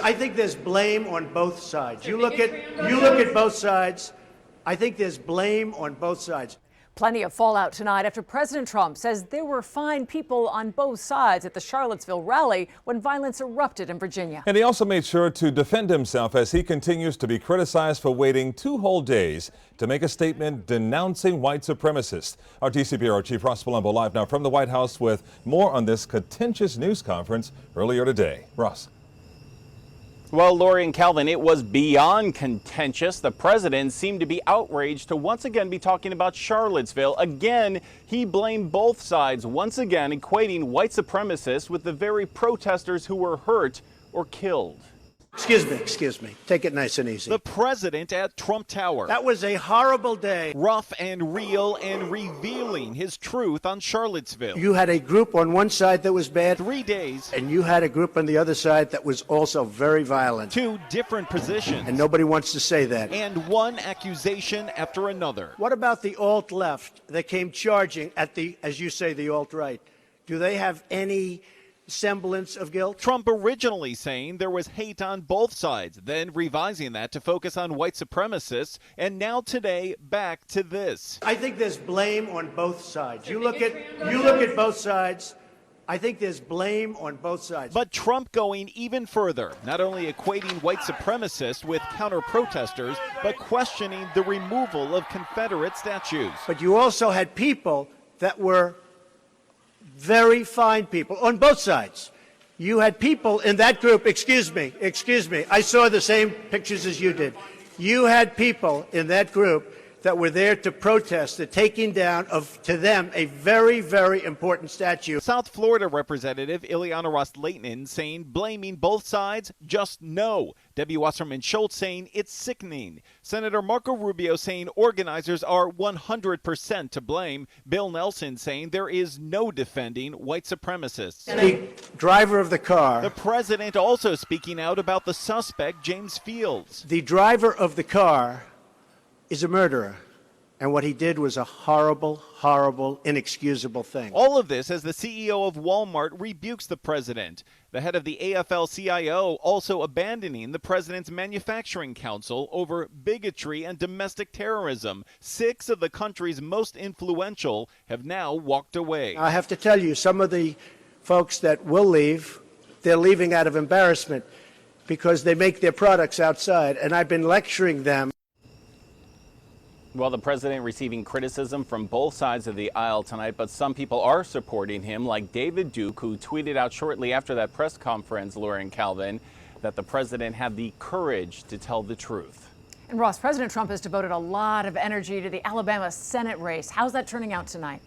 I think there's blame on both sides. You look at both sides. I think there's blame on both sides. Plenty of fallout tonight after President Trump says there were fine people on both sides at the Charlottesville rally when violence erupted in Virginia. And he also made sure to defend himself as he continues to be criticized for waiting 2 whole days to make a statement denouncing white supremacists. Our DC Bureau Chief Ross Palumbo live now from the White House with more on this contentious news conference earlier today. Ross. Well, Lori and Calvin, it was beyond contentious. The president seemed to be outraged to once again be talking about Charlottesville. Again, he blamed both sides, once again equating white supremacists with the very protesters who were hurt or killed. Excuse me. Take it nice and easy. The president at Trump Tower. That was a horrible day. Rough and real and revealing his truth on Charlottesville. You had a group on one side that was bad. 3 days. And you had a group on the other side that was also very violent. 2 different positions. And nobody wants to say that. And one accusation after another. What about the alt-left that came charging at the, as you say, the alt-right? Do they have any semblance of guilt? Trump originally saying there was hate on both sides, then revising that to focus on white supremacists, and now today back to this. I think there's blame on both sides. You look at both sides. I think there's blame on both sides. But Trump going even further, not only equating white supremacists with counter-protesters, but questioning the removal of Confederate statues. But you also had people that were very fine people on both sides. You had people in that group, excuse me, I saw the same pictures as you did. You had people in that group that were there to protest the taking down of, to them, a very, very important statue. South Florida Representative Ileana Ros-Lehtinen saying blaming both sides, just no. Debbie Wasserman Schultz saying it's sickening. Senator Marco Rubio saying organizers are 100% to blame. Bill Nelson saying there is no defending white supremacists. The driver of the car. The president also speaking out about the suspect, James Fields. The driver of the car is a murderer, and what he did was a horrible, horrible, inexcusable thing. All of this as the CEO of Walmart rebukes the president. The head of the AFL-CIO also abandoning the president's manufacturing council over bigotry and domestic terrorism. 6 of the country's most influential have now walked away. I have to tell you, some of the folks that will leave, they're leaving out of embarrassment because they make their products outside, and I've been lecturing them. Well, the president receiving criticism from both sides of the aisle tonight, but some people are supporting him, like David Duke, who tweeted out shortly after that press conference, Laura and Calvin, that the president had the courage to tell the truth. And Ross, President Trump has devoted a lot of energy to the Alabama Senate race. How's that turning out tonight?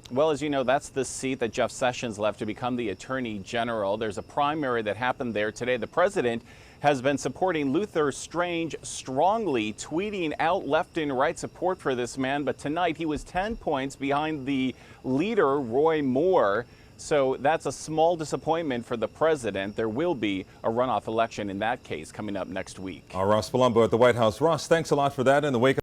Well, as you know, that's the seat that Jeff Sessions left to become the Attorney General. There's a primary that happened there today. The president has been supporting Luther Strange strongly, tweeting out left and right support for this man. But tonight he was 10 points behind the leader, Roy Moore. So that's a small disappointment for the president. There will be a runoff election in that case coming up next week. Ross Palumbo at the White House. Ross, thanks a lot for that. In the wake of